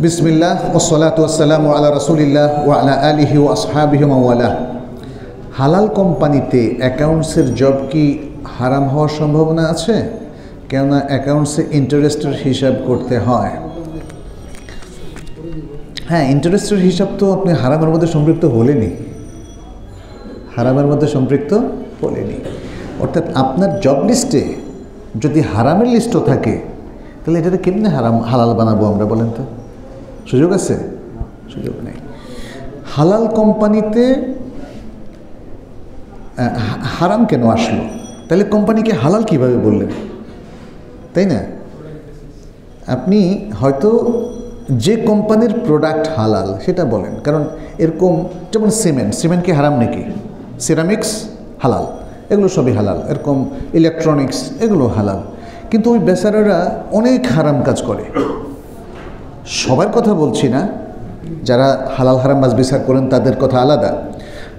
বিসমিল্লাহ ওয়াসসালাতু ওয়াসসালামু আলা রাসূলিল্লাহ ওয়া আলা আলিহি ওয়া আসহাবিহি ওয়া ওয়ালা। হালাল কোম্পানিতে অ্যাকাউন্টসের জব কি হারাম হওয়ার সম্ভাবনা আছে? কেননা অ্যাকাউন্টসে ইন্টারেস্টের হিসাব করতে হয়। হ্যাঁ, ইন্টারেস্টের হিসাব তো আপনি হারামের মধ্যে সম্পৃক্ত হলেনি, হারামের মধ্যে সম্পৃক্ত হলেনি। অর্থাৎ আপনার জব লিস্টে যদি হারামের লিস্টও থাকে তাহলে এটাকে কেমনে হালাল বানাবো আমরা, বলেন তো? সুযোগ আছে? সুযোগ নেই। হালাল কোম্পানিতে হারাম কেন আসলো? তাহলে কোম্পানিকে হালাল কিভাবে বললেন, তাই না? আপনি হয়তো যে কোম্পানির প্রোডাক্ট হালাল সেটা বলেন, কারণ এরকম যেমন সিমেন্ট কি হারাম নাকি? সিরামিক্স হালাল, এগুলো সবই হালাল। এরকম ইলেকট্রনিক্স এগুলো হালাল, কিন্তু ওই বেচারারা অনেক হারাম কাজ করে। সবার কথা বলছি না, যারা হালাল হারাম মাছ বিচার করেন তাদের কথা আলাদা,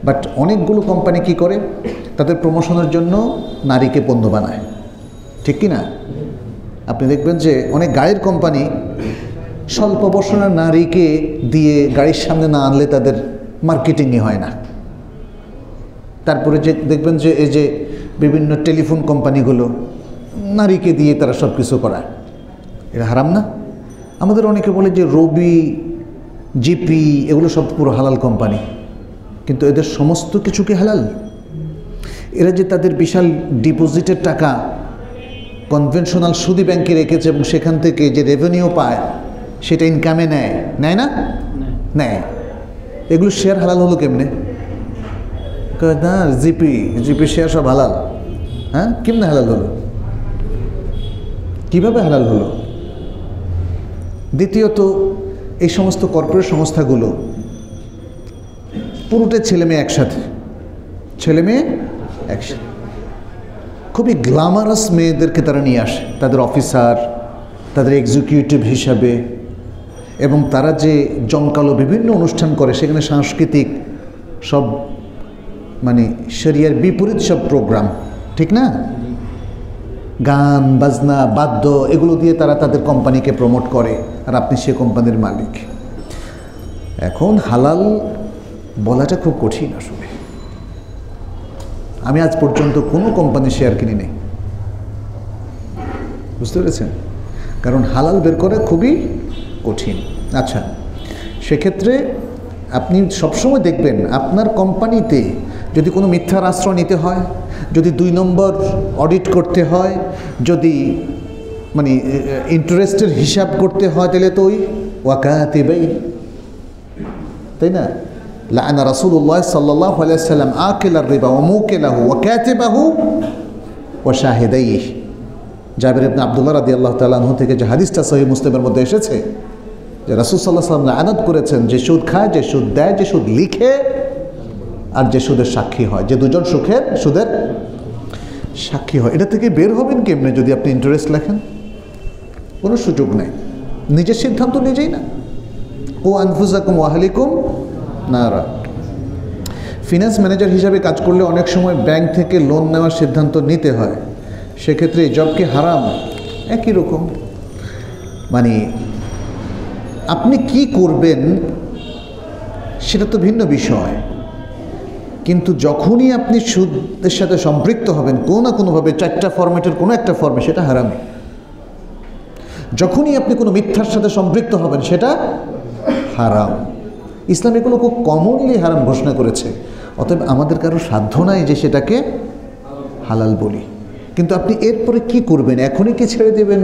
বাট অনেকগুলো কোম্পানি কি করে, তাদের প্রমোশনের জন্য নারীকে পণ্য বানায়, ঠিক কি না? আপনি দেখবেন যে অনেক গাড়ির কোম্পানি স্বল্প বয়সের নারীকে দিয়ে গাড়ির সামনে না আনলে তাদের মার্কেটিংই হয় না। তারপরে যে দেখবেন যে এই যে বিভিন্ন টেলিফোন কোম্পানিগুলো নারীকে দিয়ে তারা সব কিছু করায়, এটা হারাম না? আমাদের অনেকে বলে যে রবি, জিপি এগুলো সব পুরো হালাল কোম্পানি, কিন্তু এদের সমস্ত কিছু কি হালাল? এরা যে তাদের বিশাল ডিপোজিটের টাকা কনভেনশনাল সুদী ব্যাংকে রেখেছে এবং সেখান থেকে যে রেভিনিউ পায় সেটা ইনকামে নেয় না? নেয়। এগুলো শেয়ার হালাল হলো কেমনে? না, জিপি শেয়ার সব হালাল। হ্যাঁ, কেমনে হালাল হলো? কিভাবে হালাল হলো? দ্বিতীয়ত, এই সমস্ত কর্পোরেট সংস্থাগুলো পুরোটাই ছেলেমেয়ে একসাথে, খুবই গ্ল্যামারাস মেয়েদেরকে তারা নিয়ে আসে তাদের অফিসার, তাদের এক্সিকিউটিভ হিসাবে, এবং তারা যে জমকালো বিভিন্ন অনুষ্ঠান করে সেখানে সাংস্কৃতিক সব মানে শরিয়ার বিপরীত সব প্রোগ্রাম, ঠিক না? গান বাজনা বাদ্য এগুলো দিয়ে তারা তাদের কোম্পানিকে প্রমোট করে, আর আপনি সে কোম্পানির মালিক। এখন হালাল বলাটা খুব কঠিন আসলে। আমি আজ পর্যন্ত কোনো কোম্পানির শেয়ার কিনি নেই, বুঝতে পেরেছেন? কারণ হালাল বের করা খুবই কঠিন। আচ্ছা, সেক্ষেত্রে আপনি সবসময় দেখবেন আপনার কোম্পানিতে যদি কোনো মিথ্যার আশ্রয় নিতে হয়, যদি 2 নম্বর অডিট করতে হয়, যদি মানে ইন্টারেস্টের হিসাব করতে হয়, তাহলে তো ওই ওয়াকাতিবাইন, তাই না? লাআনা রাসূলুল্লাহ সাল্লাল্লাহু আলাইহি ওয়াসাল্লাম আকিলার রিবা ওয়া মুকিলাহু ওয়া কাতিবাহু ওয়া শাহিদাইহি। জাবির ইবনে আব্দুল্লাহ রাদিয়াল্লাহু তাআলা আনহু থেকে যে হাদিসটা সহিহ মুসলিমের মধ্যে এসেছে যে রাসূল সাল্লাল্লাহু আলাইহি ওয়াসাল্লাম লাআনাত করেছেন যে সুদ খায়, যে সুদ দেয়, যে সুদ লিখে, আর যে সুদের সাক্ষী হয়, যে দুজন সুদের সাক্ষী হয়। এটা থেকে বের হবেন কেমনে যদি আপনি ইন্টারেস্ট লেখেন? কোনো সুযোগ নেই। নিজের সিদ্ধান্ত নিজেই না। ও আনফুসাকুম ওয়া আহলিকুম নারা। ফিনান্স ম্যানেজার হিসাবে কাজ করলে অনেক সময় ব্যাংক থেকে লোন নেওয়ার সিদ্ধান্ত নিতে হয়, সেক্ষেত্রে জব কি হারাম? একই রকম। মানে আপনি কি করবেন সেটা তো ভিন্ন বিষয়, কিন্তু যখনই আপনি সুদের সাথে সম্পৃক্ত হবেন কোনো না কোনোভাবে, 4টা ফরম্যাটের কোনো একটা ফর্মে, সেটা হারামই। যখনই আপনি কোনো মিথ্যার সাথে সম্পৃক্ত হবেন সেটা হারাম। ইসলাম এগুলো খুব কমনলি হারাম ঘোষণা করেছে, অতএব আমাদের কারো সাধ্য নাই যে সেটাকে হালাল বলি। কিন্তু আপনি এরপরে কি করবেন? এখনই কি ছেড়ে দেবেন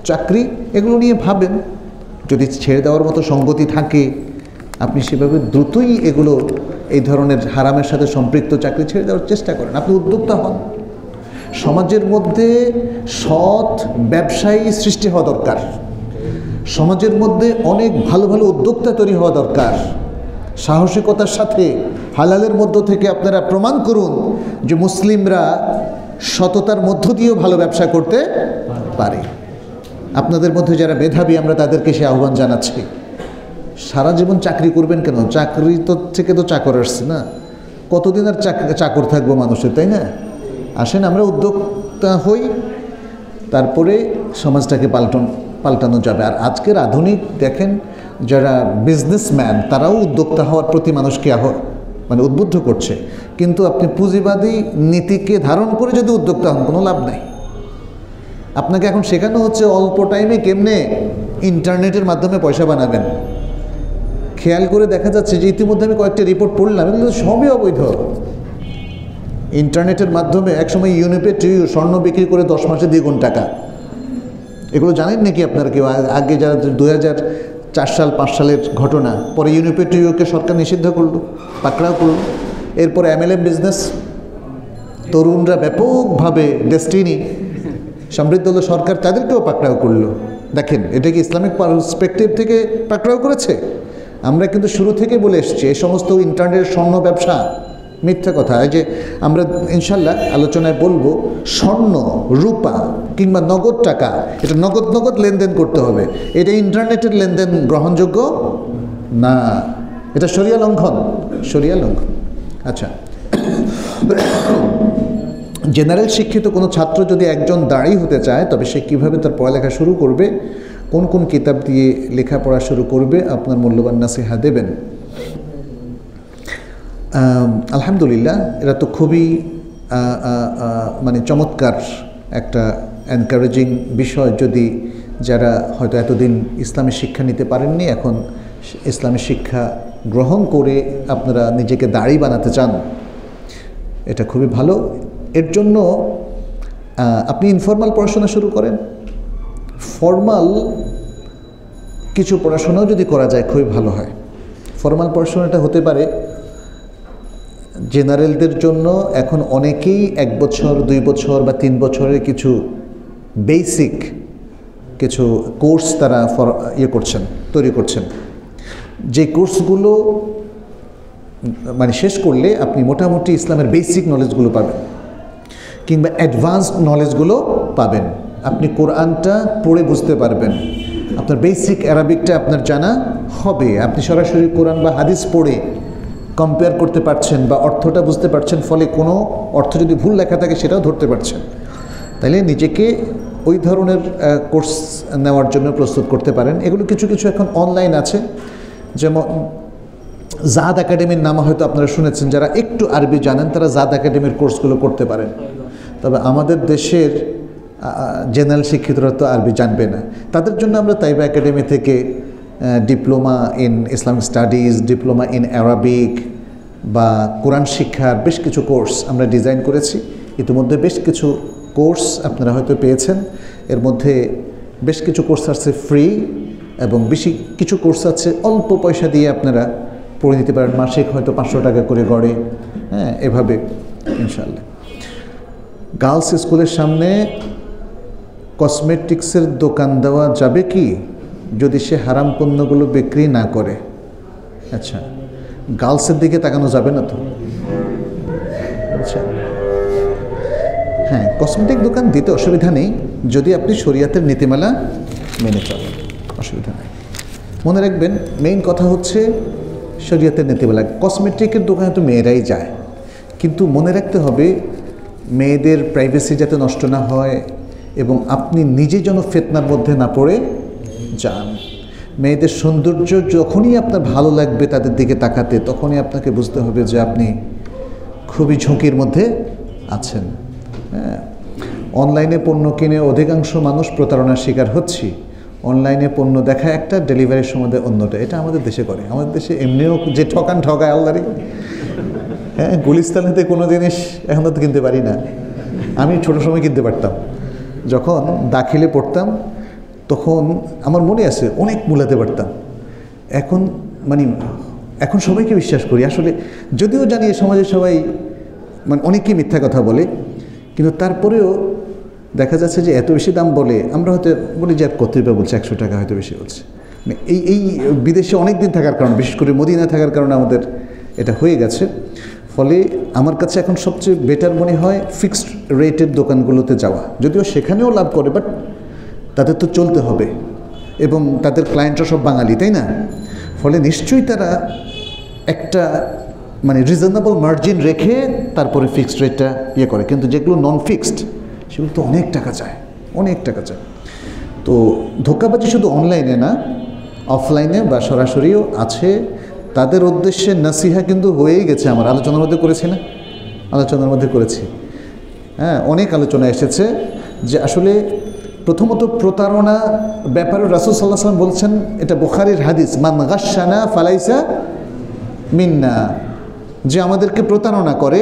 চাকরি? এগুলো নিয়ে ভাবেন। যদি ছেড়ে দেওয়ার মতো সঙ্গতি থাকে আপনি সেভাবে দ্রুতই এগুলো, এই ধরনের হারামের সাথে সম্পৃক্ত চাকরি ছেড়ে দেওয়ার চেষ্টা করেন। আপনি উদ্যোক্তা হন। সমাজের মধ্যে সৎ ব্যবসায়ী সৃষ্টি হওয়া দরকার। সমাজের মধ্যে অনেক ভালো ভালো উদ্যোক্তা তৈরি হওয়া দরকার। সাহসিকতার সাথে হালালের মধ্য থেকে আপনারা প্রমাণ করুন যে মুসলিমরা সততার মধ্য দিয়েও ভালো ব্যবসা করতে পারে। আপনাদের মধ্যে যারা মেধাবী আমরা তাদেরকে সে আহ্বান জানাচ্ছি। সারা জীবন চাকরি করবেন কেন? চাকরি তো থেকে তো চাকর আসছে না, কতদিন আর চাকর থাকবো মানুষের, তাই না? আসেন আমরা উদ্যোক্তা হই, তারপরে সমাজটাকে পাল্টানো যাবে। আর আজকের আধুনিক দেখেন যারা বিজনেসম্যান তারাও উদ্যোক্তা হওয়ার প্রতি মানুষকে মানে উদ্বুদ্ধ করছে, কিন্তু আপনি পুঁজিবাদী নীতিকে ধারণ করে যদি উদ্যোক্তা হন কোনো লাভ নাই। আপনাকে এখন শেখানো হচ্ছে অল্প টাইমে কেমনে ইন্টারনেটের মাধ্যমে পয়সা বানাবেন। খেয়াল করে দেখা যাচ্ছে যে ইতিমধ্যে আমি কয়েকটা রিপোর্ট পড়লাম, এগুলো সবই অবৈধ। ইন্টারনেটের মাধ্যমে একসময় ইউনিপে স্বর্ণ বিক্রি করে 10 মাসে দ্বিগুণ টাকা। এগুলো জানেন নাকি আপনারা কেউ? আগে যারা 2004 সাল 5 সালের ঘটনা, পরে ইউনিপে টিউকে সরকার নিষিদ্ধ করলো, পাকড়াও করলো। এরপর MLM বিজনেস, তরুণরা ব্যাপকভাবে ডেস্টিনি সমৃদ্ধ হলো, সরকার তাদেরকেও পাকড়াও করলো। দেখেন, এটা কি ইসলামিক পার্সপেক্টিভ থেকে পাকড়াও করেছে? আমরা কিন্তু শুরু থেকে বলে এসেছি এই সমস্ত ইন্টারনেটের স্বর্ণ ব্যবসা মিথ্যা কথা। এই যে আমরা ইনশাল্লাহ আলোচনায় বলবো, স্বর্ণ, রূপা কিংবা নগদ টাকা, এটা নগদ লেনদেন করতে হবে। এটা ইন্টারনেটের লেনদেন গ্রহণযোগ্য না, এটা শরিয়া লঙ্ঘন। আচ্ছা, জেনারেল শিক্ষিত কোনো ছাত্র যদি একজন দাঁড়ি হতে চায়, তবে সে কীভাবে তার পড়ালেখা শুরু করবে, কোন কোন কিতাব দিয়ে লেখাপড়া শুরু করবে, আপনার মূল্যবান নাসিহা দেবেন। আলহামদুলিল্লাহ, এরা তো খুবই মানে চমৎকার একটা এনকারেজিং বিষয়। যদি যারা হয়তো এতদিন ইসলামী শিক্ষা নিতে পারেননি, এখন ইসলামী শিক্ষা গ্রহণ করে আপনারা নিজেকে দাড়ি বানাতে চান, এটা খুবই ভালো। এর জন্য আপনি ইনফর্মাল পড়াশোনা শুরু করেন। ফর্মাল কিছু পড়াশোনাও যদি করা যায় খুবই ভালো হয়। ফর্মাল পড়াশোনাটা হতে পারে জেনারেলদের জন্য এখন অনেকেই 1 বছর 2 বছর বা 3 বছরের কিছু বেসিক কিছু কোর্স তারা তৈরি করছেন, যে কোর্সগুলো মানে শেষ করলে আপনি মোটামুটি ইসলামের বেসিক নলেজগুলো পাবেন কিংবা অ্যাডভান্সড নলেজগুলো পাবেন। আপনি কোরআনটা পড়ে বুঝতে পারবেন, আপনার বেসিক অ্যারাবিকটা আপনার জানা হবে, আপনি সরাসরি কোরআন বা হাদিস পড়ে কম্পেয়ার করতে পারছেন বা অর্থটা বুঝতে পারছেন, ফলে কোনো অর্থ যদি ভুল লেখা থাকে সেটাও ধরতে পারছেন। তাইলে নিজেকে ওই ধরনের কোর্স নেওয়ার জন্য প্রস্তুত করতে পারেন। এগুলো কিছু কিছু এখন অনলাইন আছে, যেমন জাদ একাডেমির নাম হয়তো আপনারা শুনেছেন। যারা একটু আরবি জানেন তারা জাদ একাডেমির কোর্সগুলো করতে পারেন। তবে আমাদের দেশের জেনারেল শিক্ষিতরা তো আরবি জানবে না, তাদের জন্য আমরা তাইবা একাডেমি থেকে diploma in Islamic studies, diploma in Arabic বা কোরআন শিক্ষার বেশ কিছু কোর্স আমরা ডিজাইন করেছি। ইতিমধ্যে বেশ কিছু কোর্স আপনারা হয়তো পেয়েছেন। এর মধ্যে বেশ কিছু কোর্স আছে ফ্রি এবং বেশি কিছু কোর্স আছে অল্প পয়সা দিয়ে আপনারা পড়ে নিতে পারেন, মাসিক হয়তো 500 টাকা করে গড়ে, হ্যাঁ, এভাবে ইনশাআল্লাহ। গার্লস স্কুলের সামনে কসমেটিক্সের দোকান দেওয়া যাবে কি, যদি সে হারাম পণ্যগুলো বিক্রি না করে? আচ্ছা, গার্লসের দিকে তাকানো যাবে না তো? আচ্ছা, হ্যাঁ, কসমেটিক দোকান দিতে অসুবিধা নেই যদি আপনি শরিয়াতের নীতিমালা মেনে চলেন, অসুবিধা নেই। মনে রাখবেন, মেইন কথা হচ্ছে শরিয়াতের নীতিমালা। কসমেটিকের দোকানে তো মেয়েরাই যায়, কিন্তু মনে রাখতে হবে মেয়েদের প্রাইভেসি যাতে নষ্ট না হয় এবং আপনি নিজে যেন ফিতনার মধ্যে না পড়ে যান। মেয়েদের সৌন্দর্য যখনই আপনার ভালো লাগবে তাদের দিকে তাকাতে, তখনই আপনাকে বুঝতে হবে যে আপনি খুবই ঝুঁকির মধ্যে আছেন। হ্যাঁ, অনলাইনে পণ্য কিনে অধিকাংশ মানুষ প্রতারণার শিকার হচ্ছি। অনলাইনে পণ্য দেখা একটা, ডেলিভারির সময় অন্যটা, এটা আমাদের দেশে করে। আমাদের দেশে এমনিও যে ঠকায় আল্লাহরই। হ্যাঁ, গুলিস্তানেতে কোনো জিনিস এখন তো কিনতে পারি না। আমি ছোটো সময় কিনতে পারতাম, যখন দাখিলে পড়তাম তখন আমার মনে আছে অনেক মূলাতে পারতাম। এখন সবাইকে বিশ্বাস করি আসলে, যদিও জানি সমাজে সবাই মানে অনেকেই মিথ্যা কথা বলে, কিন্তু তারপরেও দেখা যাচ্ছে যে এত বেশি দাম বলে আমরা হয়তো বলি যে আর কত রুপা বলছে, 100 টাকা হয়তো বেশি বলছে। এই বিদেশে অনেক দিন থাকার কারণে, বিশেষ করে মদিনা থাকার কারণে আমাদের এটা হয়ে গেছে। ফলে আমার কাছে এখন সবচেয়ে বেটার মনে হয় ফিক্সড রেটের দোকানগুলোতে যাওয়া, যদিও সেখানেও লাভ করে, বাট তাদের তো চলতে হবে এবং তাদের ক্লায়েন্টরা সব বাঙালি, তাই না? ফলে নিশ্চয়ই তারা একটা মানে রিজনেবল মার্জিন রেখে তারপরে ফিক্সড রেটটা করে। কিন্তু যেগুলো নন ফিক্সড সেগুলো তো অনেক টাকা চায়। তো ধোঁকাবাজি শুধু অনলাইনে না, অফলাইনে বা সরাসরিও আছে। তাদের উদ্দেশ্যে নাসিহা কিন্তু হয়েই গেছে, আমার আলোচনার মধ্যে করেছি না, আলোচনার মধ্যে করেছি। হ্যাঁ, অনেক আলোচনা এসেছে যে আসলে প্রথমত প্রতারণা ব্যাপারে রাসূল সাল্লাল্লাহু আলাইহি ওয়াসাল্লাম বলছেন, এটা বুখারীর হাদিস, মান গাশশানা ফালাইসা মিন্না, যে আমাদেরকে প্রতারণা করে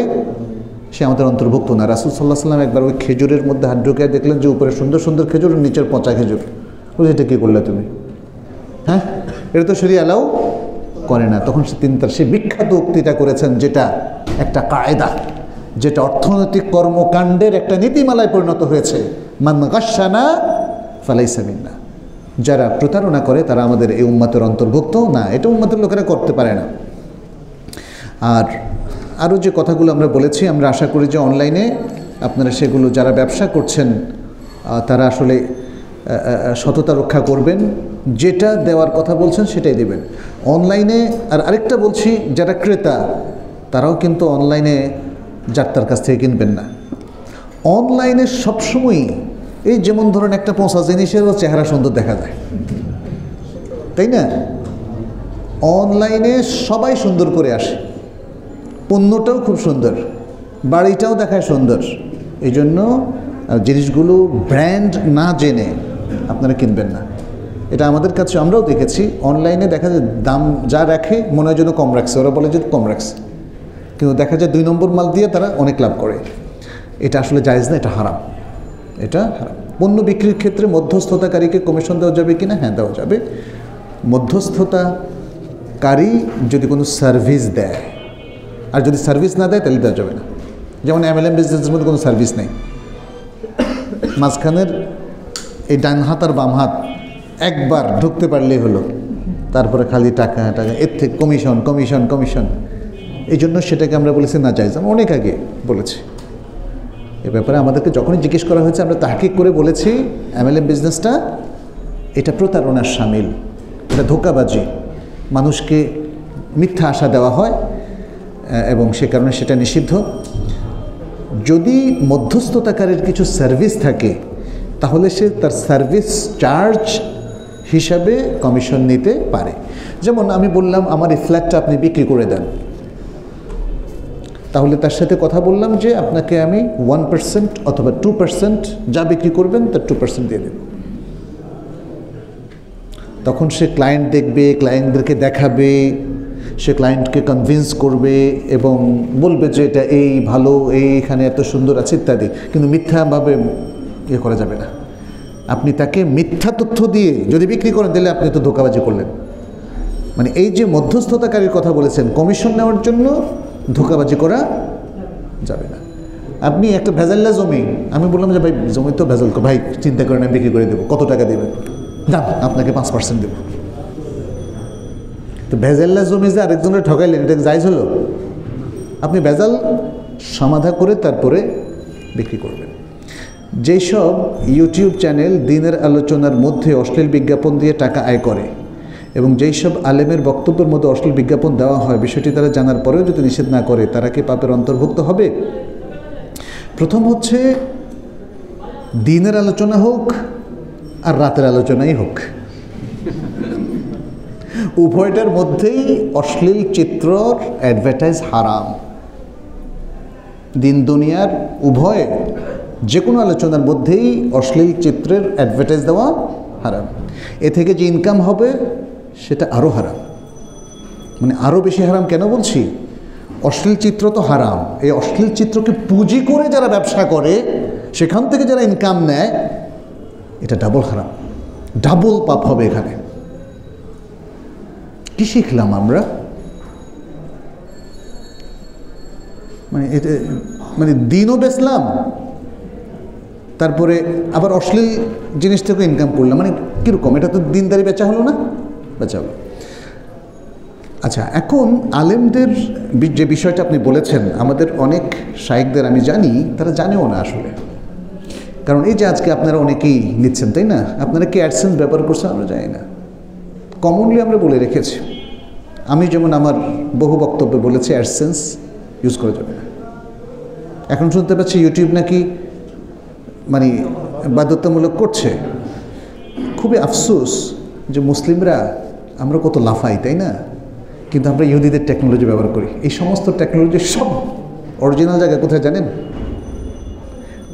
সে আমাদের অন্তর্ভুক্ত না। রাসূল সাল্লাল্লাহু আলাইহি ওয়াসাল্লাম একবার ওই খেজুরের মধ্যে হাত ঢুকিয়ে দেখলেন যে উপরে সুন্দর সুন্দর খেজুর, নিচের পচা খেজুর। বলছে এটা কী করলে তুমি? হ্যাঁ, এটা তো শরীয়ত অ্যালাউ করে না। তখন তিনি তার সেই বিখ্যাত উক্তিটা করেছেন, যেটা একটা কায়দা, যেটা অর্থনৈতিক কর্মকাণ্ডের একটা নীতিমালায় পরিণত হয়েছে, মান গাশশানা ফালাইসা মিন্না, যারা প্রতারণা করে তারা আমাদের এই উম্মতের অন্তর্ভুক্ত না। এটা উম্মতের লোকেরা করতে পারে না। আর আরও যে কথাগুলো আমরা বলেছি, আমরা আশা করি যে অনলাইনে আপনারা সেগুলো যারা ব্যবসা করছেন তারা আসলে সততা রক্ষা করবেন, যেটা দেওয়ার কথা বলছেন সেটাই দেবেন অনলাইনে। আর আরেকটা বলছি, যারা ক্রেতা তারাও কিন্তু অনলাইনে যার তার কাছ থেকে কিনবেন না। অনলাইনে সবসময়ই এই যেমন ধরুন একটা পচা জিনিসেরও চেহারা সুন্দর দেখা যায়, তাই না? অনলাইনে সবাই সুন্দর করে আসে, পণ্যটাও খুব সুন্দর, বাড়িটাও দেখায় সুন্দর। এই জন্য জিনিসগুলো ব্র্যান্ড না জেনে আপনারা কিনবেন না। এটা আমাদের কাছে আমরাও দেখেছি, অনলাইনে দেখা যায় দাম যা রাখে মনে হয় যেন কম রাখছে, ওরা বলে যে কম রাখছে, কিন্তু দেখা যায় 2 নম্বর মাল দিয়ে তারা অনেক লাভ করে। এটা আসলে জায়েজ না, এটা হারাম, এটা হারাম। পণ্য বিক্রির ক্ষেত্রে মধ্যস্থতাকারীকে কমিশন দেওয়া যাবে কি না? হ্যাঁ, দেওয়া যাবে। মধ্যস্থতাকারী যদি কোনো সার্ভিস দেয়, আর যদি সার্ভিস না দেয় তাহলে দেওয়া যাবে না। যেমন MLM বিজনেসের মধ্যে কোনো সার্ভিস নেই, মাঝখানের এই ডান হাত আর বাম হাত একবার ঢুকতে পারলেই হলো, তারপরে খালি টাকা টাকা, এর থেকে কমিশন কমিশন কমিশন। এই জন্য সেটাকে আমরা বলেছি না জায়েজ। আমরা অনেক আগে বলেছি এ ব্যাপারে। আমাদেরকে যখনই জিজ্ঞেস করা হয়েছে আমরা তাহকিক করে বলেছি MLM বিজনেসটা এটা প্রতারণার শামিল, এটা ধোঁকাবাজি, মানুষকে মিথ্যা আশা দেওয়া হয় এবং সে কারণে সেটা নিষিদ্ধ। যদি মধ্যস্থতাকারীর কিছু সার্ভিস থাকে তাহলে সে তার সার্ভিস চার্জ হিসাবে কমিশন নিতে পারে। যেমন আমি বললাম আমার এই ফ্ল্যাটটা আপনি বিক্রি করে দেন, তাহলে তার সাথে কথা বললাম যে আপনাকে আমি 1% অথবা 2% যা বিক্রি করবেন তার 2% দিয়ে দেব। তখন সে ক্লায়েন্ট দেখবে, ক্লায়েন্টদেরকে দেখাবে, সে ক্লায়েন্টকে কনভিন্স করবে এবং বলবে যে এটা এই ভালো, এইখানে এত সুন্দর আছে ইত্যাদি। কিন্তু মিথ্যাভাবে ইয়ে করা যাবে না। আপনি তাকে মিথ্যা তথ্য দিয়ে যদি বিক্রি করেন তাহলে আপনি তো ধোঁকাবাজি করলেন। মানে এই যে মধ্যস্থতাকারীর কথা বলেছেন, কমিশন নেওয়ার জন্য ধোঁকাবাজি করা যাবে না। আপনি একটা ভেজাল্লা জমি, আমি বললাম যে ভাই জমি তো ভেজাল, ভাই চিন্তা করেন আমি বিক্রি করে দেবো, কত টাকা দেবেন? যান আপনাকে 5% দেবো। তো ভেজাল্লা জমি যে আরেকজনের ঠকাইলেন, এটা জায়েজ হলো? আপনি ভেজাল সমাধা করে তারপরে বিক্রি করবেন। যেই সব ইউটিউব চ্যানেল দিনের আলোচনার মধ্যে অশ্লীল বিজ্ঞাপন দিয়ে টাকা আয় করে এবং যেই সব আলেমের বক্তব্যের মধ্যে অশ্লীল বিজ্ঞাপন দেওয়া হয়, বিষয়টি তারা জানার পরেও যদি নিষেধ না করে, তারা কি পাপের অন্তর্ভুক্ত হবে? প্রথম হচ্ছে দিনের আলোচনা হোক আর রাতের আলোচনাই হোক, উভয়টার মধ্যেই অশ্লীল চিত্রর অ্যাডভার্টাইজ হারাম। দিন দুনিয়ার উভয় যে কোনো আলোচনার মধ্যেই অশ্লীল চিত্রের অ্যাডভার্টাইজ দেওয়া হারাম। এ থেকে যে ইনকাম হবে সেটা আরও হারাম, মানে আরও বেশি হারাম। কেন বলছি? অশ্লীল চিত্র তো হারাম, এই অশ্লীল চিত্রকে পুঁজি করে যারা ব্যবসা করে, সেখান থেকে যারা ইনকাম নেয়, এটা ডাবল হারাম, ডাবল পাপ হবে এখানে। কি শিখলাম আমরা? মানে এটা মানে দিনও বেচলাম, তারপরে আবার অশ্লীল জিনিস থেকে ইনকাম করলাম, মানে কীরকম? এটা তো দিনদারি বেচা হলো না? বেচা হলো। আচ্ছা, এখন আলেমদের যে বিষয়টা আপনি বলেছেন, আমাদের অনেক শায়েখদের আমি জানি তারা জানেও না আসলে। কারণ এই যে আজকে আপনারা অনেকেই নিচ্ছেন, তাই না? আপনারা কি অ্যাডসেন্স ব্যবহার করছেন আমরা জানি না। কমনলি আমরা বলে রেখেছি, আমি যেমন আমার বহু বক্তব্যে বলেছি অ্যাডসেন্স ইউজ করা যাবে না। এখন শুনতে পাচ্ছি ইউটিউব নাকি মানে বাধ্যতামূলক করছে। খুবই আফসোস যে মুসলিমরা আমরা কত লাফাই, তাই না? কিন্তু আমরা ইহুদিদের টেকনোলজি ব্যবহার করি। এই সমস্ত টেকনোলজি সব অরিজিনাল জায়গা কোথায় জানেন?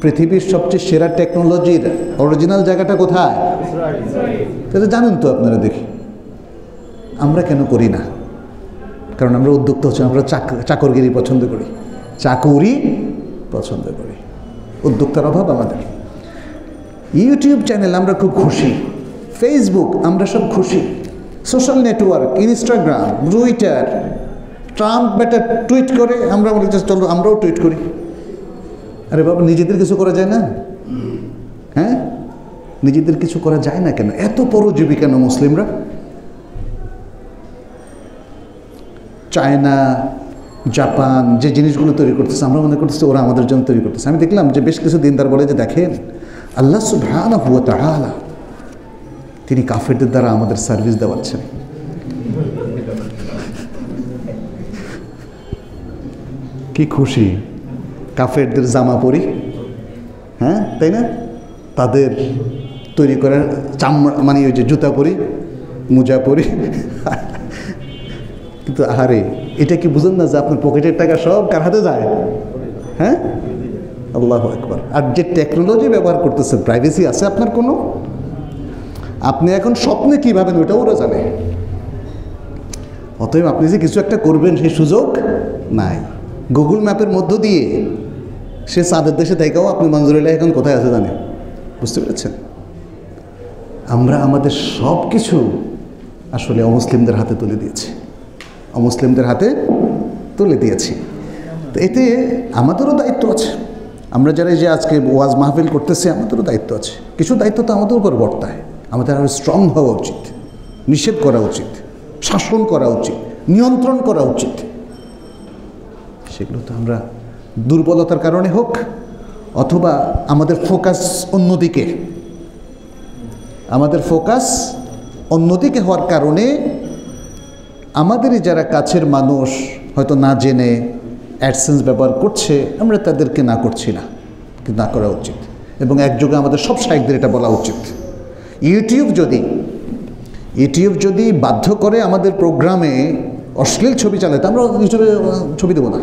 পৃথিবীর সবচেয়ে সেরা টেকনোলজির অরিজিনাল জায়গাটা কোথায়? তাহলে জানেন তো আপনারা, দেখি আমরা কেন করি না? কারণ আমরা উদ্যোক্তা হচ্ছে, আমরা চাকরগিরি পছন্দ করি, চাকুরি পছন্দ করি, উদ্যোক্তার অভাব আমাদের। ইউটিউব চ্যানেল আমরা খুব খুশি, ফেসবুক আমরা সব খুশি, social network, Instagram, Twitter, Trump বেটা টুইট করে, আমরা বলি চলো আমরাও টুইট করি। আরে বাবা, নিজেদের কিছু করা যায় না? হ্যাঁ, নিজেদের কিছু করা যায় না কেন? এত পরজীবী কেন মুসলিমরা? চায়না, জাপান যে জিনিসগুলো তৈরি করতেছে, আমরা মনে করতেছি ওরা আমাদের জন্য তৈরি করতেছে। আমি দেখলাম যে বেশ কিছু দিনদার বলে যে দেখেন, আল্লাহ সুবহানাহু ওয়া তাআলা তিনি কাফেরদের দ্বারা আমাদের সার্ভিস দেওয়াচ্ছেন। কি খুশি, কাফেরদের জামা পরি, হ্যাঁ তাই না? তাদের তৈরি করার চামড়া, মানে ওই যে জুতা পরি, মোজা পরি। কিন্তু আহারে, এটা কি বুঝেন না যে আপনার পকেটের টাকা সব কার হাতে যায়? হ্যাঁ, আল্লাহু আকবার। আর যে টেকনোলজি ব্যবহার করতেছে, প্রাইভেসি আছে আপনার কোনো? আপনি এখন স্বপ্নে কী ভাবেন ওইটাও ওরা জানে। অতএব আপনি যে কিছু একটা করবেন সেই সুযোগ নাই। গুগল ম্যাপের মধ্য দিয়ে সে চাঁদের দেশে থেকেও আপনি মঞ্জুরিল্লাহ এখন কোথায় আছে জানেন। বুঝতে পেরেছেন? আমরা আমাদের সব কিছু আসলে অমুসলিমদের হাতে তুলে দিয়েছি, অমুসলিমদের হাতে তুলে দিয়েছি। তো এতে আমাদেরও দায়িত্ব আছে। আমরা যারা যে আজকে ওয়াজ মাহফিল করতেছি, আমাদেরও দায়িত্ব আছে। কিছু দায়িত্ব তো আমাদের উপর বর্তায়। আমাদের আরও স্ট্রং হওয়া উচিত, নিষেধ করা উচিত, শাসন করা উচিত, নিয়ন্ত্রণ করা উচিত। সেগুলো তো আমরা দুর্বলতার কারণে হোক অথবা আমাদের ফোকাস অন্যদিকে, আমাদের ফোকাস অন্যদিকে হওয়ার কারণে আমাদেরই যারা কাছের মানুষ হয়তো না জেনে অ্যাডসেন্স ব্যবহার করছে, আমরা তাদেরকে না করছি না, কিন্তু না করা উচিত। এবং একযোগে আমাদের সব শাইখদের এটা বলা উচিত। ইউটিউব যদি বাধ্য করে আমাদের প্রোগ্রামে অশ্লীল ছবি চালাতে, আমরা ইউটিউবে ছবি দেবো না,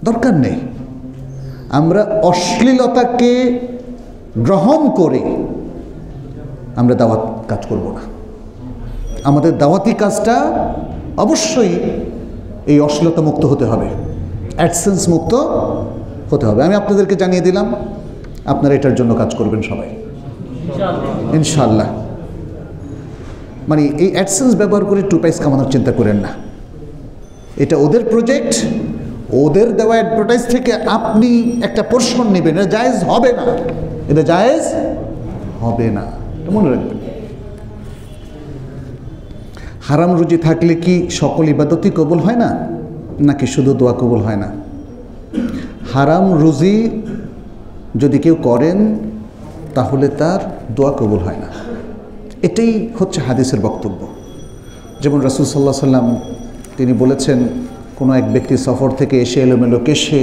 দরকার নেই। আমরা অশ্লীলতাকে গ্রহণ করে আমরা দাওয়াত কাজ করব না। আমাদের দাওয়াতি কাজটা অবশ্যই এই অশ্লীলতা মুক্ত হতে হবে, অ্যাডসেন্স মুক্ত হতে হবে। আমি আপনাদেরকে জানিয়ে দিলাম, আপনারা এটার জন্য কাজ করবেন সবাই ইনশাআল্লাহ। মানে এই অ্যাডসেন্স ব্যবহার করে 2 পয়সা কামানোর চিন্তা করেন না। এটা ওদের প্রজেক্ট, ওদের দেওয়া অ্যাডভার্টাইজ থেকে আপনি একটা পোর্শন নেবেন, এটা জায়েজ হবে না, এটা জায়েজ হবে না, মনে রাখবেন। হারাম রুজি থাকলে কি সকল ইবাদতই কবুল হয় না, নাকি শুধু দোয়া কবুল হয় না? হারাম রুজি যদি কেউ করেন তাহলে তার দোয়া কবুল হয় না, এটাই হচ্ছে হাদিসের বক্তব্য। যেমন রাসূল সাল্লাল্লাহু আলাইহি সাল্লাম তিনি বলেছেন, কোনো এক ব্যক্তি সফর থেকে এসে এলোমেলো কেশে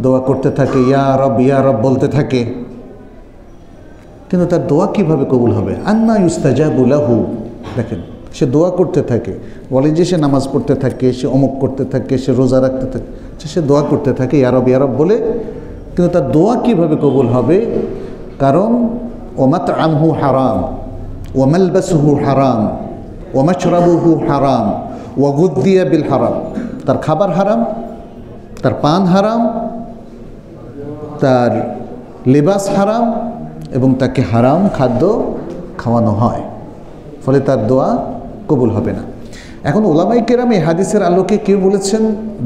দোয়া করতে থাকে, ইয়া রব বলতে থাকে, কিন্তু তার দোয়া কিভাবে কবুল হবে? আন্না ইউস্তাজাবু লাহু। দেখেন, সে দোয়া করতে থাকে, বলে যে সে নামাজ পড়তে থাকে, সে অমুক করতে থাকে, সে রোজা রাখতে থাকে, সে দোয়া করতে থাকে ইয়া রব বলে, কিন্তু তার দোয়া কিভাবে কবুল হবে? কারণ ওমাতআমহু হারাম, ওয়ামালবাসুহু হারাম, ওয়ামাশরাবুহু হারাম, ওয়াগুদ্দিয়া বিল হারাম। তার খাবার হারাম, তার পান হারাম, তার লেবাস হারাম, এবং তাকে হারাম খাদ্য খাওয়ানো হয়, ফলে তার দোয়া কবুল হবে না। এখন ওলামায়ে কেরাম এই হাদিসের আলোকে কেউ বলেছেন,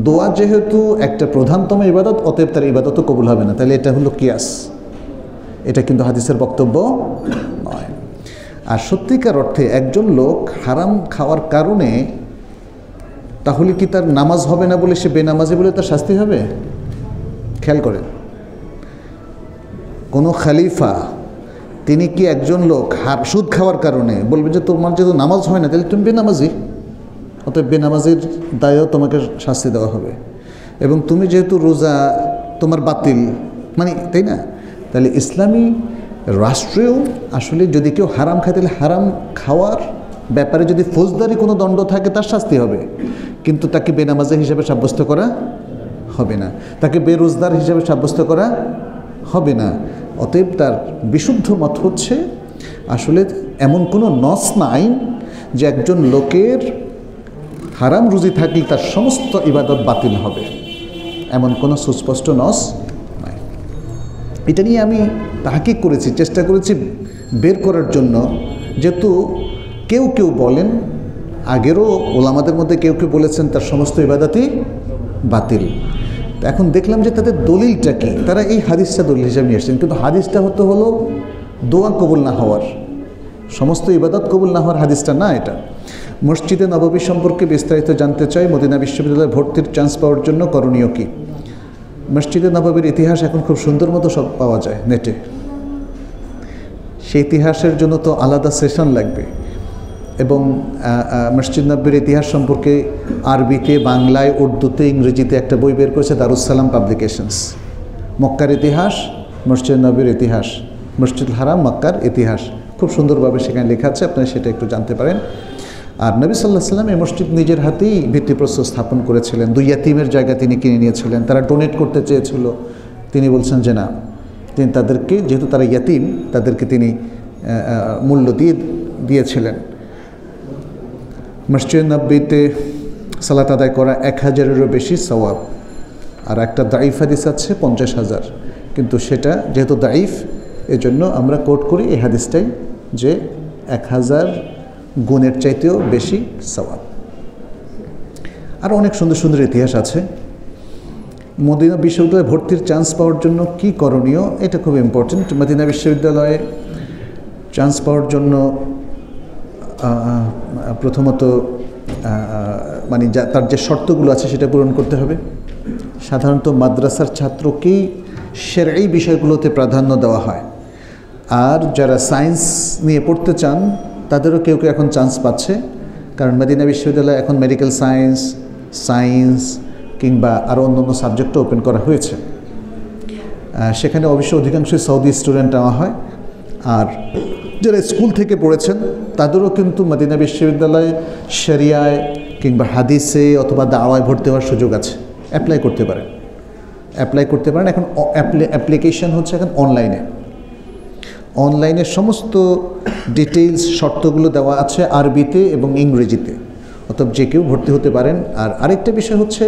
দোয়া যেহেতু একটা প্রধানতম ইবাদত, অতএব তার ইবাদতও কবুল হবে না। তাহলে এটা হলো কিয়াস, এটা কিন্তু হাদিসের বক্তব্য নয়। আর সত্যিকার অর্থে একজন লোক হারাম খাওয়ার কারণে তাহলে কি তার নামাজ হবে না বলে সে বেনামাজি বলে তার শাস্তি হবে? খেয়াল করেন, কোনো খলিফা তিনি কি একজন লোক সুদ খাওয়ার কারণে বলবে যে তোমার যেহেতু নামাজ হয় না তাহলে তুমি বেনামাজি, অতএব বেনামাজির দায়েও তোমাকে শাস্তি দেওয়া হবে, এবং তুমি যেহেতু রোজা তোমার বাতিল, মানে তাই না? তাহলে ইসলামী রাষ্ট্রেও আসলে যদি কেউ হারাম খায় তাহলে হারাম খাওয়ার ব্যাপারে যদি ফৌজদারি কোনো দণ্ড থাকে তার শাস্তি হবে, কিন্তু তাকে বেনামাজি হিসেবে সাব্যস্ত করা হবে না, তাকে বেরোজগার হিসেবে সাব্যস্ত করা হবে না। অতএব তার বিশুদ্ধ মত হচ্ছে আসলে এমন কোনো নস নাই যে একজন লোকের হারাম রুজি থাকলে তার সমস্ত ইবাদত বাতিল হবে, এমন কোনো সুস্পষ্ট নস নাই। এটা নিয়ে আমি তাহাকিক করেছি, চেষ্টা করেছি বের করার জন্য, যেহেতু কেউ কেউ বলেন, আগেরও ওলামাদের মধ্যে কেউ কেউ বলেছেন তার সমস্ত ইবাদতই বাতিল। এখন দেখলাম যে তাদের দলিলটা কি, তারা এই হাদিসটা দলিল হিসাবে নিয়ে এসেছেন, কিন্তু হাদিসটা হলো দোয়া কবুল না হওয়ার, সমস্ত ইবাদত কবুল না হওয়ার হাদিসটা না এটা। মসজিদে নববী সম্পর্কে বিস্তারিত জানতে চাই, মদিনা বিশ্ববিদ্যালয়ে ভর্তির চান্স পাওয়ার জন্য করণীয় কি? মসজিদে নববীর ইতিহাস এখন খুব সুন্দর মতো সব পাওয়া যায় নেটে, সেই ইতিহাসের জন্য তো আলাদা সেশন লাগবে, এবং মসজিদ নববীর ইতিহাস সম্পর্কে আরবিতে, বাংলায়, উর্দুতে, ইংরেজিতে একটা বই বের করেছে দারুসালাম পাবলিকেশনস। মক্কার ইতিহাস, মসজিদ নববীর ইতিহাস, মসজিদুল হারাম, মক্কার ইতিহাস, খুব সুন্দরভাবে সেখানে লেখা আছে, আপনারা সেটা একটু জানতে পারেন। আর নবী সাল্লাল্লাহু আলাইহি ওয়াসাল্লাম এই মসজিদ নিজের হাতেই ভিত্তিপ্রস্তর স্থাপন করেছিলেন। 2 ইয়াতিমের জায়গা তিনি কিনে নিয়েছিলেন, তারা ডোনেট করতে চেয়েছিল, তিনি বলছেন যে না, তিনি তাদেরকে, যেহেতু তারা ইয়াতিম, তাদেরকে তিনি মূল্য দিয়েছিলেন। মসজিদ নববীতে সালাত আদায় করা 1000-এরও বেশি সওয়াব, আর একটা দাইফ হাদিস আছে 50,000, কিন্তু সেটা যেহেতু দাইফ, এজন্য আমরা কোট করি এই হাদিসটাই যে 1000 গুণের চাইতেও বেশি সওয়াব। আর অনেক সুন্দর সুন্দর ইতিহাস আছে। মদিনা বিশ্ববিদ্যালয়ে ভর্তির চান্স পাওয়ার জন্য কি করণীয়, এটা খুব ইম্পর্টেন্ট। মদিনা বিশ্ববিদ্যালয়ে চান্স পাওয়ার জন্য প্রথমত মানে তার যে শর্তগুলো আছে সেটা পূরণ করতে হবে। সাধারণত মাদ্রাসার ছাত্রকেই শরঈ বিষয়গুলোতে প্রাধান্য দেওয়া হয়, আর যারা সায়েন্স নিয়ে পড়তে চান তাদেরও কেউ কেউ এখন চান্স পাচ্ছে, কারণ মদিনা বিশ্ববিদ্যালয়ে এখন মেডিকেল সায়েন্স কিংবা আরও অন্যান্য সাবজেক্টও ওপেন করা হয়েছে। সেখানে অবশ্য অধিকাংশই সৌদি স্টুডেন্ট নেওয়া হয়, আর যারা স্কুল থেকে পড়েছেন তাদেরও কিন্তু মদিনা বিশ্ববিদ্যালয়ে শরিয়ায় কিংবা হাদিসে অথবা দাওয়ায় ভর্তি হওয়ার সুযোগ আছে, অ্যাপ্লাই করতে পারেন। এখন অ্যাপ্লিকেশন হচ্ছে এখন অনলাইনে সমস্ত ডিটেইলস, শর্তগুলো দেওয়া আছে আরবিতে এবং ইংরেজিতে, অতএব যে কেউ ভর্তি হতে পারেন। আর আরেকটা বিষয় হচ্ছে,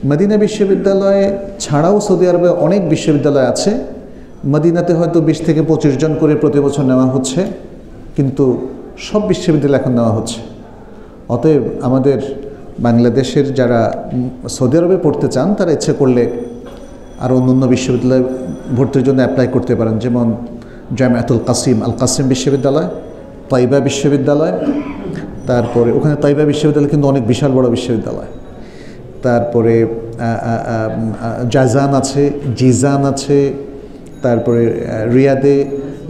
মদিনা বিশ্ববিদ্যালয়ে ছাড়াও সৌদি আরবে অনেক বিশ্ববিদ্যালয় আছে। মদিনাতে হয়তো 20 থেকে 25 জন করে প্রতি বছর নেওয়া হচ্ছে, কিন্তু সব বিশ্ববিদ্যালয় এখন নেওয়া হচ্ছে। অতএব আমাদের বাংলাদেশের যারা সৌদি আরবে পড়তে চান তারা ইচ্ছে করলে আরও অন্যান্য বিশ্ববিদ্যালয়ে ভর্তির জন্য অ্যাপ্লাই করতে পারেন, যেমন জামিয়াতুল কাসিম, আল কাসিম বিশ্ববিদ্যালয়, তাইবা বিশ্ববিদ্যালয়, তারপরে ওখানে তাইবা বিশ্ববিদ্যালয় কিন্তু অনেক বিশাল বড় বিশ্ববিদ্যালয়, তারপরে জাজান আছে, জিজান আছে, তারপরে রিয়াদে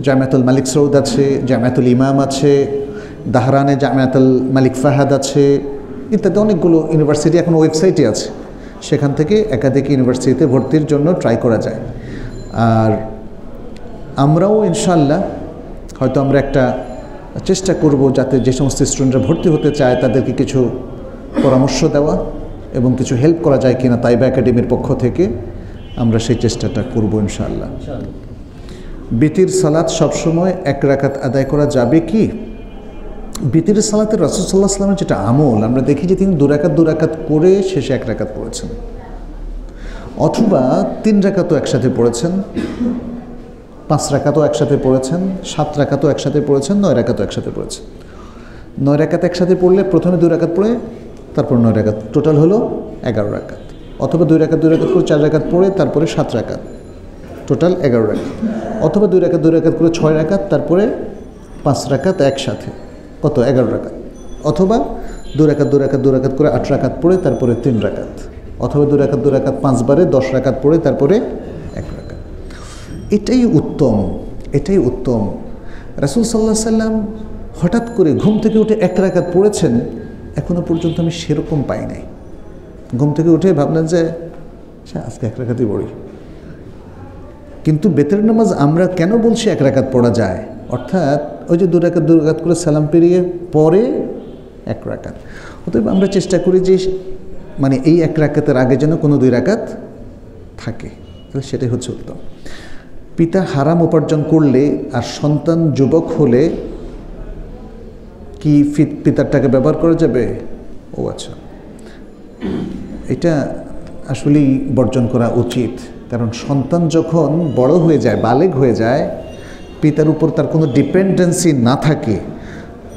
জামিয়াতুল মালিক সৌদ আছে, জামিয়াতুল ইমাম আছে, দাহরানে জামিয়াতুল মালিক ফাহাদ আছে, ইত্যাদি অনেকগুলো ইউনিভার্সিটি এখন ওয়েবসাইটে আছে, সেখান থেকে একাধিক ইউনিভার্সিটিতে ভর্তির জন্য ট্রাই করা যায়। আর আমরাও ইনশাআল্লাহ হয়তো আমরা একটা চেষ্টা করব যাতে যে সমস্ত স্টুডেন্টরা ভর্তি হতে চায় তাদেরকে কিছু পরামর্শ দেওয়া এবং কিছু হেল্প করা যায় কিনা তাইবা একাডেমির পক্ষ থেকে, আমরা সেই চেষ্টাটা করব ইনশাআল্লাহ। বিতির সালাত সবসময় 1 রাকাত আদায় করা যাবে কি? বিতির সালাতে রাসূল সাল্লাল্লাহু আলাইহি ওয়াসাল্লামের যেটা আমল, আমরা দেখি যে তিনি 2 রাকাত করে শেষে 1 রাকাত পড়েছেন, অথবা 3 রাকাতও একসাথে পড়েছেন, 5 রাকাতও একসাথে পড়েছেন, 7 রাকাতও একসাথে পড়েছেন, 9 রাকাতও একসাথে পড়েছেন। 9 রাকাত একসাথে পড়লে প্রথমে 2 রাকাত পড়ে তারপর 9 রাকাত, টোটাল হলো 11 রাকাত। অথবা 2 রাকাত করে 4 রাকাত পড়ে তারপরে 7 রাকাত, টোটাল 11 রাকাত। অথবা 2 রাকাত করে 6 রাকাত, তারপরে 5 রাকাত একসাথে, কত? 11 রাকাত। অথবা 2 রাকাত করে 8 রাকাত পড়ে তারপরে 3 রাকাত। অথবা 2 রাকাত 5 বারে 10 রাকাত পড়ে তারপরে 1 রাকাত। এটাই উত্তম। রাসূল সাল্লাল্লাহু আলাইহি ওয়াসাল্লাম হঠাৎ করে ঘুম থেকে উঠে 1 রাকাত পড়েছেন, এখনও পর্যন্ত আমি সেরকম পাই নাই। ঘুম থেকে উঠে ভাবলেন যে আজকে 1 রাকাতই পড়ি। কিন্তু বেতের নামাজ আমরা কেন বলছি 1 রাকাত পড়া যায়? অর্থাৎ ওই যে 2 রাকাত করে সালাম পেরিয়ে পরে 1 রাকাত। অতএব আমরা চেষ্টা করি যে মানে এই 1 রাকাতের আগে যেন কোনো 2 রাকাত থাকে, তাহলে সেটাই হচ্ছে উত্তম। পিতা হারাম উপার্জন করলে আর সন্তান যুবক হলে কি পিতার টাকা ব্যবহার করা যাবে? ও আচ্ছা, এটা আসলেই বর্জন করা উচিত। কারণ সন্তান যখন বড় হয়ে যায়, বালেগ হয়ে যায়, পিতার উপর তার কোনো ডিপেন্ডেন্সি না থাকে,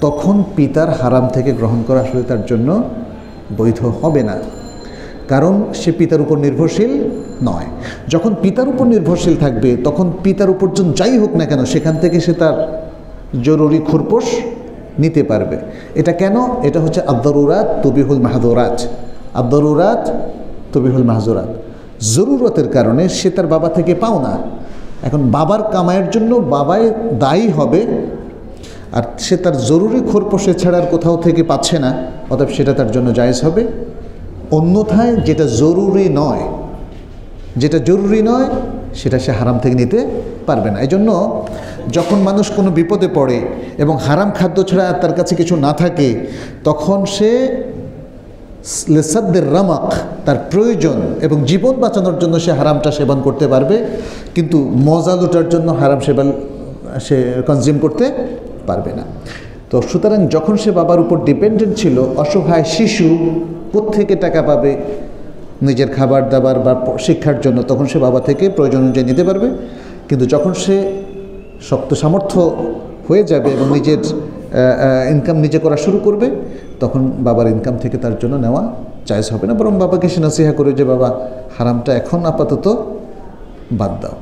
তখন পিতার হারাম থেকে গ্রহণ করা আসলে তার জন্য বৈধ হবে না, কারণ সে পিতার উপর নির্ভরশীল নয়। যখন পিতার উপর নির্ভরশীল থাকবে তখন পিতার উপার্জন যাই হোক না কেন সেখান থেকে সে তার জরুরি খোরপোশ নিতে পারবে। এটা কেন? এটা হচ্ছে আদ-দারুরাত তুবিহুল মাহযুরাত। আদ-দারুরাত তুবিহুল মাহযুরাত, জরুরতের কারণে সে তার বাবা থেকে পাও না। এখন বাবার কামাইয়ের জন্য বাবাই দায়ী হবে, আর সে তার জরুরি খোরপোশে ছাড়ার কোথাও থেকে পাচ্ছে না, অতএব সেটা তার জন্য জায়েজ হবে। অন্যথায় যেটা জরুরি নয়, সেটা সে হারাম থেকে নিতে পারবে না। এই জন্য যখন মানুষ কোনো বিপদে পড়ে এবং হারাম খাদ্য ছাড়া তার কাছে কিছু না থাকে, তখন সে লেসাদ্দের রামাক, তার প্রয়োজন এবং জীবন বাঁচানোর জন্য সে হারামটা সেবন করতে পারবে, কিন্তু মজা লুটার জন্য হারাম সে কনজিউম করতে পারবে না। তো সুতরাং যখন সে বাবার উপর ডিপেন্ডেন্ট ছিল, অসহায় শিশু কোত্থেকে টাকা পাবে নিজের খাবার দাবার বা শিক্ষার জন্য, তখন সে বাবা থেকে প্রয়োজন অনুযায়ী নিতে পারবে। কিন্তু যখন সে শক্ত সামর্থ্য হয়ে যাবে এবং নিজের ইনকাম নিজে করা শুরু করবে, তখন বাবার ইনকাম থেকে তার জন্য নেওয়া জায়েজ হবে না, বরং বাবাকে সে নসিহা করে যে বাবা হারামটা এখন আপাতত বাদ দাও।